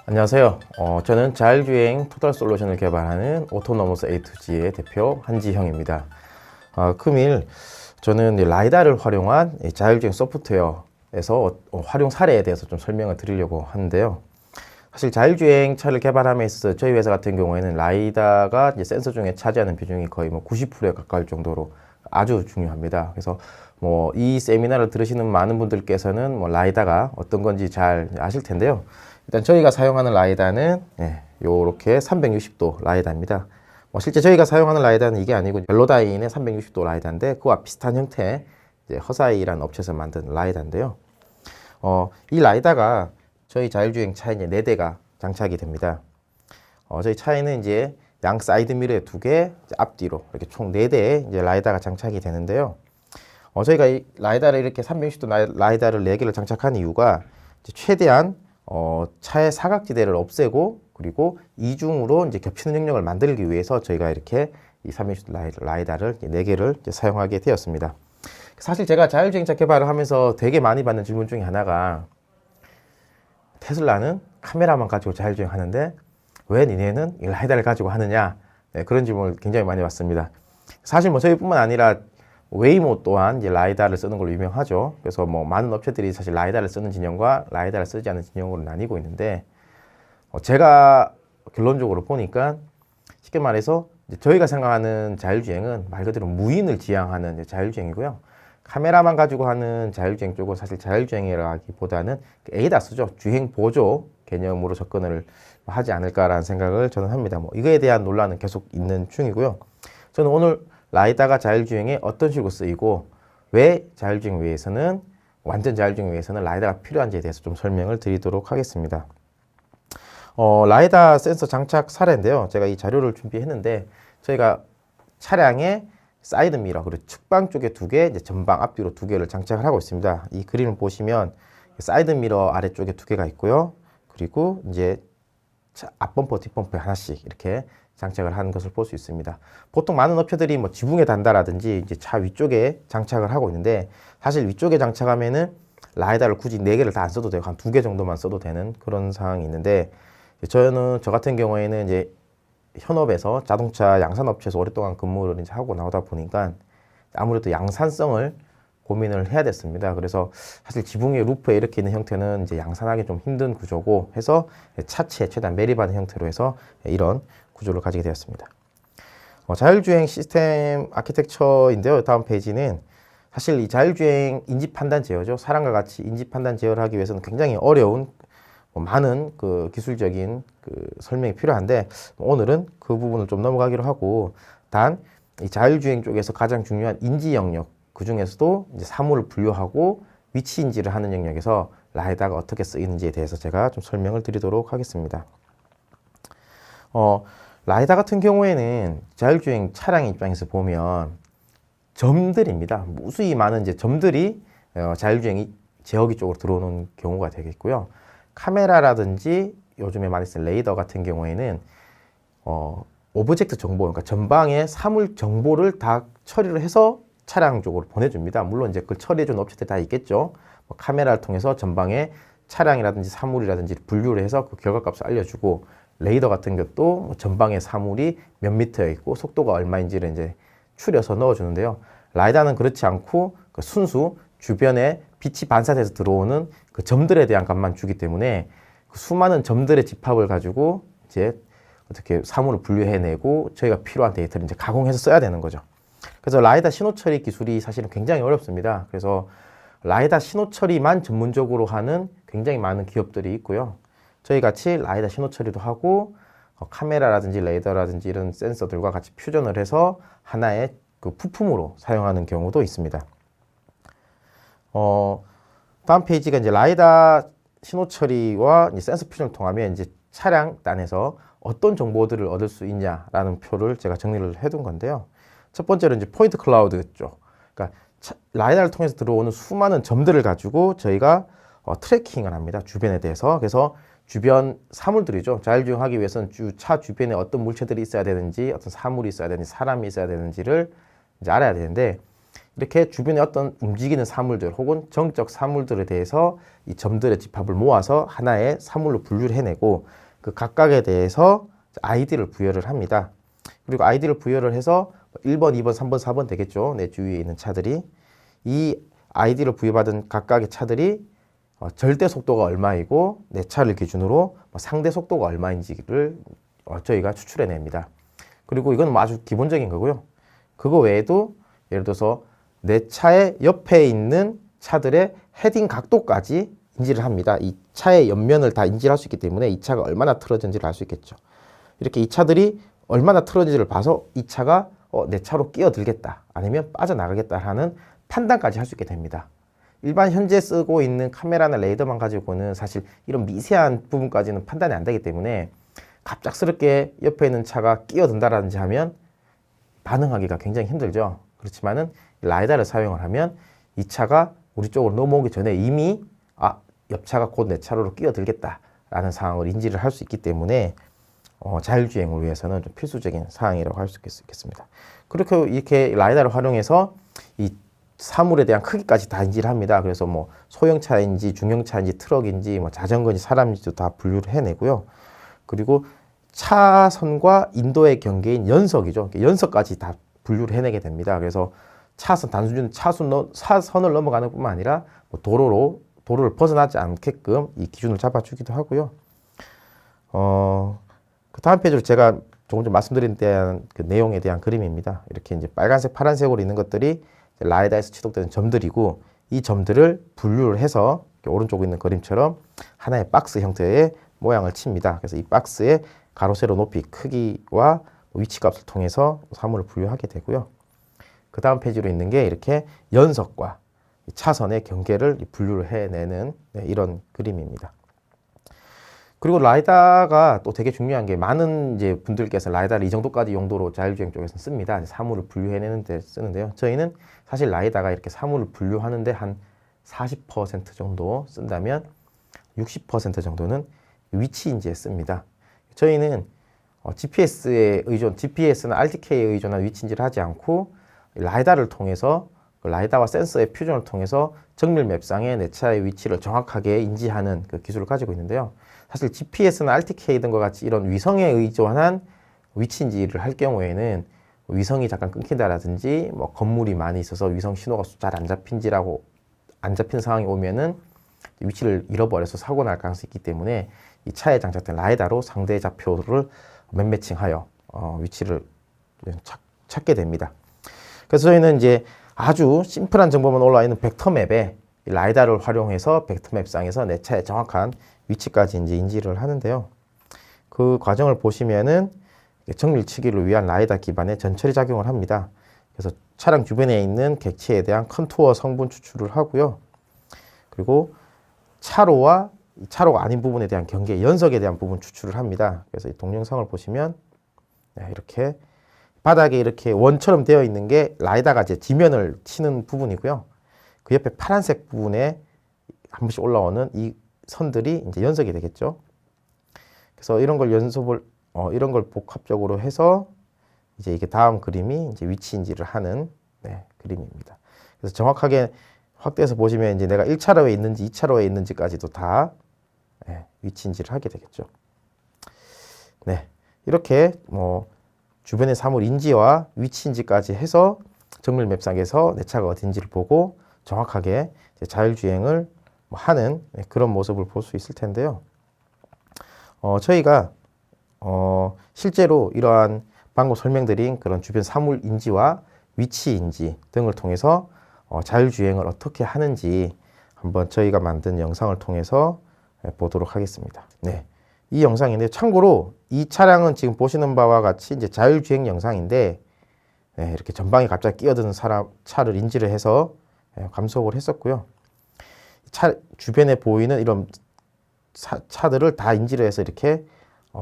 안녕하세요. 저는 자율주행 토탈 솔루션을 개발하는 오토노머스 A2G의 대표 한지형입니다. 금일 저는 라이다를 활용한 자율주행 소프트웨어에서 활용 사례에 대해서 좀 설명을 드리려고 하는데요. 사실 자율주행 차를 개발함에 있어서 저희 회사 같은 경우에는 라이다가 이제 센서 중에 차지하는 비중이 거의 90%에 가까울 정도로 아주 중요합니다. 그래서 이 세미나를 들으시는 많은 분들께서는 라이다가 어떤 건지 잘 아실 텐데요. 일단 저희가 사용하는 라이다는 요렇게 360도 라이다입니다. 실제 저희가 사용하는 라이다는 이게 아니고 벨로다인의 360도 라이다인데 그와 비슷한 형태의 허사이라는 업체에서 만든 라이다인데요. 이 라이다가 저희 자율주행 차에 이제 4대가 장착이 됩니다. 저희 차에는 이제 양 사이드 미러에 2개, 앞뒤로 이렇게 총 4대의 이제 라이다가 장착이 되는데요. 저희가 이 라이다를 이렇게 360도 라이다를 4개를 장착한 이유가 최대한 차의 사각지대를 없애고 그리고 이중으로 이제 겹치는 영역을 만들기 위해서 저희가 이렇게 이 360도 라이다를 4개를 사용하게 되었습니다. 사실 제가 자율주행차 개발을 하면서 되게 많이 받는 질문 중에 하나가 테슬라는 카메라만 가지고 자율주행 하는데 왜 니네는 이 라이다를 가지고 하느냐, 그런 질문을 굉장히 많이 받습니다. 사실 저희뿐만 아니라 웨이모 또한 이제 라이다를 쓰는 걸로 유명하죠. 그래서 많은 업체들이 사실 라이다를 쓰는 진영과 라이다를 쓰지 않는 진영으로 나뉘고 있는데 제가 결론적으로 보니까 쉽게 말해서 저희가 생각하는 자율주행은 말 그대로 무인을 지향하는 자율주행이고요. 카메라만 가지고 하는 자율주행 쪽은 사실 자율주행이라기보다는 ADAS죠. 주행 보조 개념으로 접근을 하지 않을까라는 생각을 저는 합니다. 이거에 대한 논란은 계속 있는 중이고요. 저는 오늘 라이다가 자율주행에 어떤 식으로 쓰이고 왜 자율주행 위해서는 완전 자율주행 위해서는 라이다가 필요한지에 대해서 좀 설명을 드리도록 하겠습니다. 라이다 센서 장착 사례인데요. 제가 이 자료를 준비했는데 저희가 차량의 사이드 미러 그리고 측방 쪽에 2개, 이제 전방 앞뒤로 2개를 장착을 하고 있습니다. 이 그림을 보시면 사이드 미러 아래쪽에 2개가 있고요. 그리고 이제 앞범퍼, 뒷범퍼에 하나씩 이렇게 장착을 하는 것을 볼 수 있습니다. 보통 많은 업체들이 지붕에 단다라든지 이제 차 위쪽에 장착을 하고 있는데 사실 위쪽에 장착하면은 라이다를 굳이 4개를 다 안 써도 되고 한 2개 정도만 써도 되는 그런 상황이 있는데 저 같은 경우에는 이제 현업에서 자동차 양산업체에서 오랫동안 근무를 이제 하고 나오다 보니까 아무래도 양산성을 고민을 해야 됐습니다. 그래서 사실 지붕에 루프에 이렇게 있는 형태는 이제 양산하기 좀 힘든 구조고 해서 차체에 최대한 매립하는 형태로 해서 이런 구조를 가지게 되었습니다. 자율주행 시스템 아키텍처인데요. 다음 페이지는 사실 이 자율주행 인지 판단 제어죠. 사람과 같이 인지 판단 제어를 하기 위해서는 굉장히 어려운 많은 그 기술적인 설명이 필요한데 오늘은 그 부분을 좀 넘어가기로 하고 단 이 자율주행 쪽에서 가장 중요한 인지 영역 그 중에서도 이제 사물을 분류하고 위치 인지를 하는 영역에서 라이다가 어떻게 쓰이는지에 대해서 제가 좀 설명을 드리도록 하겠습니다. 라이다 같은 경우에는 자율주행 차량 입장에서 보면 점들입니다. 무수히 많은 이제 점들이 자율주행 제어기 쪽으로 들어오는 경우가 되겠고요. 카메라라든지 요즘에 많이 쓰는 레이더 같은 경우에는 오브젝트 정보, 그러니까 전방의 사물 정보를 다 처리를 해서 차량 쪽으로 보내줍니다. 물론 이제 그걸 처리해주는 업체들 다 있겠죠. 카메라를 통해서 전방의 차량이라든지 사물이라든지 분류를 해서 그 결과값을 알려주고 레이더 같은 것도 전방의 사물이 몇 미터에 있고 속도가 얼마인지를 이제 추려서 넣어주는데요. 라이다는 그렇지 않고 그 순수 주변에 빛이 반사돼서 들어오는 그 점들에 대한 값만 주기 때문에 그 수많은 점들의 집합을 가지고 이제 어떻게 사물을 분류해내고 저희가 필요한 데이터를 이제 가공해서 써야 되는 거죠. 그래서 라이다 신호 처리 기술이 사실은 굉장히 어렵습니다. 그래서 라이다 신호 처리만 전문적으로 하는 굉장히 많은 기업들이 있고요. 저희 같이 라이다 신호 처리도 하고 카메라라든지 레이더라든지 이런 센서들과 같이 퓨전을 해서 하나의 그 부품으로 사용하는 경우도 있습니다. 다음 페이지가 이제 라이다 신호 처리와 이제 센서 퓨전을 통하면 이제 차량 단에서 어떤 정보들을 얻을 수 있냐라는 표를 제가 정리를 해둔 건데요. 첫 번째로 이제 포인트 클라우드죠. 그러니까 라이다를 통해서 들어오는 수많은 점들을 가지고 저희가 트래킹을 합니다. 주변에 대해서. 그래서 주변 사물들이죠. 자율주행하기 위해서는 차 주변에 어떤 물체들이 있어야 되는지, 어떤 사물이 있어야 되는지, 사람이 있어야 되는지를 이제 알아야 되는데 이렇게 주변에 어떤 움직이는 사물들 혹은 정적 사물들에 대해서 이 점들의 집합을 모아서 하나의 사물로 분류를 해내고 그 각각에 대해서 아이디를 부여를 합니다. 그리고 아이디를 부여를 해서 1번, 2번, 3번, 4번 되겠죠. 내 주위에 있는 차들이. 이 아이디를 부여받은 각각의 차들이 절대 속도가 얼마이고 내 차를 기준으로 상대 속도가 얼마인지를 저희가 추출해냅니다. 그리고 이건 아주 기본적인 거고요. 그거 외에도 예를 들어서 내 차의 옆에 있는 차들의 헤딩 각도까지 인지를 합니다. 이 차의 옆면을 다 인지를 할 수 있기 때문에 이 차가 얼마나 틀어진지를 알 수 있겠죠. 이렇게 이 차들이 얼마나 틀어진지를 봐서 이 차가 내 차로 끼어들겠다 아니면 빠져나가겠다 하는 판단까지 할 수 있게 됩니다. 일반 현재 쓰고 있는 카메라나 레이더만 가지고는 사실 이런 미세한 부분까지는 판단이 안 되기 때문에 갑작스럽게 옆에 있는 차가 끼어든다라든지 하면 반응하기가 굉장히 힘들죠. 그렇지만은 라이다를 사용을 하면 이 차가 우리 쪽으로 넘어오기 전에 이미 옆차가 곧 내 차로로 끼어들겠다라는 상황을 인지를 할 수 있기 때문에 자율주행을 위해서는 좀 필수적인 사항이라고 할 수 있겠습니다. 그렇게 이렇게 라이다를 활용해서 이 사물에 대한 크기까지 다 인지를 합니다. 그래서 뭐 소형차인지 중형차인지 트럭인지 뭐 자전거인지 사람인지도 다 분류를 해내고요. 그리고 차선과 인도의 경계인 연석이죠. 연석까지 다 분류를 해내게 됩니다. 그래서 차선 단순히 차선을 넘어가는 뿐만 아니라 뭐 도로를 벗어나지 않게끔 이 기준을 잡아주기도 하고요. 그 다음 페이지로 제가 조금 전 말씀드린 그 내용에 대한 그림입니다. 이렇게 이제 빨간색, 파란색으로 있는 것들이 라이다에서 취득되는 점들이고 이 점들을 분류를 해서 오른쪽에 있는 그림처럼 하나의 박스 형태의 모양을 칩니다. 그래서 이 박스의 가로, 세로, 높이, 크기와 위치값을 통해서 사물을 분류하게 되고요. 그 다음 페이지로 있는 게 이렇게 연석과 차선의 경계를 분류를 해내는 이런 그림입니다. 그리고 라이다가 또 되게 중요한 게 많은 이제 분들께서 라이다를 이 정도까지 용도로 자율주행 쪽에서 씁니다. 사물을 분류해내는 데 쓰는데요. 저희는 사실 라이다가 이렇게 사물을 분류하는데 한 40% 정도 쓴다면 60% 정도는 위치 인지에 씁니다. 저희는 GPS나 RTK에 의존한 위치 인지를 하지 않고 라이다를 통해서 라이다와 센서의 퓨전을 통해서 정밀 맵상에 내 차의 위치를 정확하게 인지하는 그 기술을 가지고 있는데요. 사실 GPS나 RTK 등과 같이 이런 위성에 의존한 위치 인지를 할 경우에는 위성이 잠깐 끊긴다라든지 뭐 건물이 많이 있어서 위성 신호가 잘 안 잡힌 상황이 오면은 위치를 잃어버려서 사고 날 가능성이 있기 때문에 이 차에 장착된 라이다로 상대 좌표를 맵매칭하여 위치를 찾게 됩니다. 그래서 저희는 이제 아주 심플한 정보만 올라와 있는 벡터맵에 라이다를 활용해서 벡터맵상에서 내 차의 정확한 위치까지 이제 인지를 하는데요. 그 과정을 보시면은 정밀치기를 위한 라이다 기반의 전처리 작용을 합니다. 그래서 차량 주변에 있는 객체에 대한 컨투어 성분 추출을 하고요. 그리고 차로와 차로가 아닌 부분에 대한 경계, 연석에 대한 부분 추출을 합니다. 그래서 이 동영상을 보시면 이렇게 바닥에 이렇게 원처럼 되어 있는 게 라이다가 이제 지면을 치는 부분이고요. 그 옆에 파란색 부분에 한 번씩 올라오는 이 선들이 이제 연석이 되겠죠. 그래서 이런 걸 이런 걸 복합적으로 해서 이제 이게 다음 그림이 이제 위치 인지를 하는 그림입니다. 그래서 정확하게 확대해서 보시면 이제 내가 1차로에 있는지 2차로에 있는지까지도 다 위치 인지를 하게 되겠죠. 이렇게 뭐 주변의 사물 인지와 위치 인지까지 해서 정밀 맵상에서 내 차가 어딘지를 보고 정확하게 자율주행을 하는 그런 모습을 볼 수 있을 텐데요. 저희가 실제로 이러한 방금 설명드린 그런 주변 사물 인지와 위치 인지 등을 통해서 자율주행을 어떻게 하는지 한번 저희가 만든 영상을 통해서 보도록 하겠습니다. 이 영상인데 참고로 이 차량은 지금 보시는 바와 같이 이제 자율주행 영상인데 이렇게 전방에 갑자기 끼어드는 차를 인지를 해서 감속을 했었고요. 차 주변에 보이는 이런 차들을 다 인지를 해서 이렇게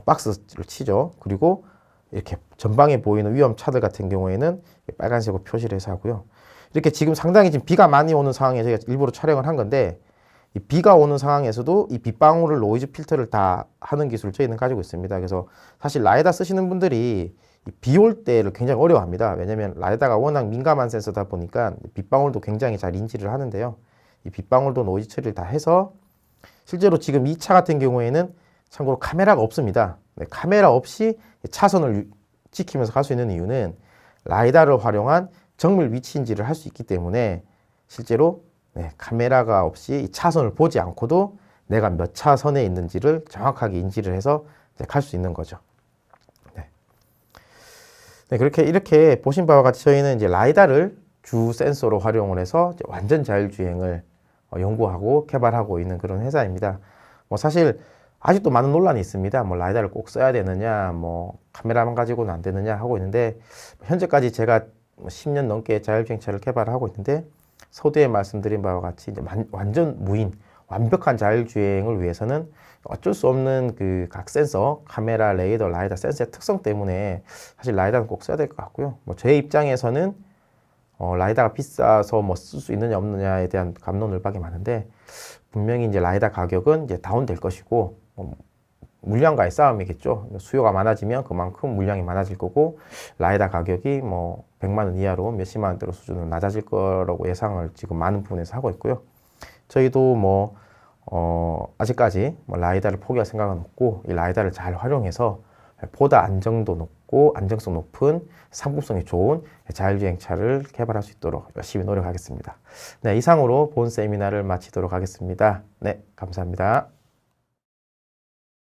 박스를 치죠. 그리고 이렇게 전방에 보이는 위험 차들 같은 경우에는 빨간색으로 표시를 해서 하고요. 이렇게 지금 상당히 지금 비가 많이 오는 상황에 저희가 일부러 촬영을 한 건데 이 비가 오는 상황에서도 이 빗방울을 노이즈 필터를 다 하는 기술을 저희는 가지고 있습니다. 그래서 사실 라이다 쓰시는 분들이 비 올 때를 굉장히 어려워합니다. 왜냐면 라이다가 워낙 민감한 센서다 보니까 빗방울도 굉장히 잘 인지를 하는데요. 이 빗방울도 노이즈 처리를 다 해서 실제로 지금 이 차 같은 경우에는 참고로 카메라가 없습니다. 네, 카메라 없이 차선을 지키면서 갈 수 있는 이유는 라이다를 활용한 정밀 위치 인지를 할 수 있기 때문에 실제로 네, 카메라가 없이 이 차선을 보지 않고도 내가 몇 차선에 있는지를 정확하게 인지를 해서 갈 수 있는 거죠. 네. 네, 이렇게 보신 바와 같이 저희는 이제 라이다를 주 센서로 활용을 해서 완전 자율주행을 연구하고 개발하고 있는 그런 회사입니다. 뭐 사실 아직도 많은 논란이 있습니다. 뭐 라이다를 꼭 써야 되느냐, 뭐 카메라만 가지고는 안 되느냐 하고 있는데 현재까지 제가 10년 넘게 자율주행차를 개발하고 있는데 서두에 말씀드린 바와 같이 이제 완전 무인, 완벽한 자율주행을 위해서는 어쩔 수 없는 그 각 센서, 카메라, 레이더, 라이다 센서의 특성 때문에 사실 라이다는 꼭 써야 될 것 같고요. 뭐 제 입장에서는 라이다가 비싸서 뭐 쓸 수 있느냐 없느냐에 대한 갑론을박이 많은데 분명히 이제 라이다 가격은 이제 다운될 것이고 물량과의 싸움이겠죠. 수요가 많아지면 그만큼 물량이 많아질 거고 라이다 가격이 뭐 100만 원 이하로 몇십만 원대로 수준으로 낮아질 거라고 예상을 지금 많은 부분에서 하고 있고요. 저희도 뭐 아직까지 뭐 라이다를 포기할 생각은 없고 이 라이다를 잘 활용해서 보다 안정도 높고 안정성 높은 상품성이 좋은 자율주행차를 개발할 수 있도록 열심히 노력하겠습니다. 네, 이상으로 본 세미나를 마치도록 하겠습니다. 네, 감사합니다.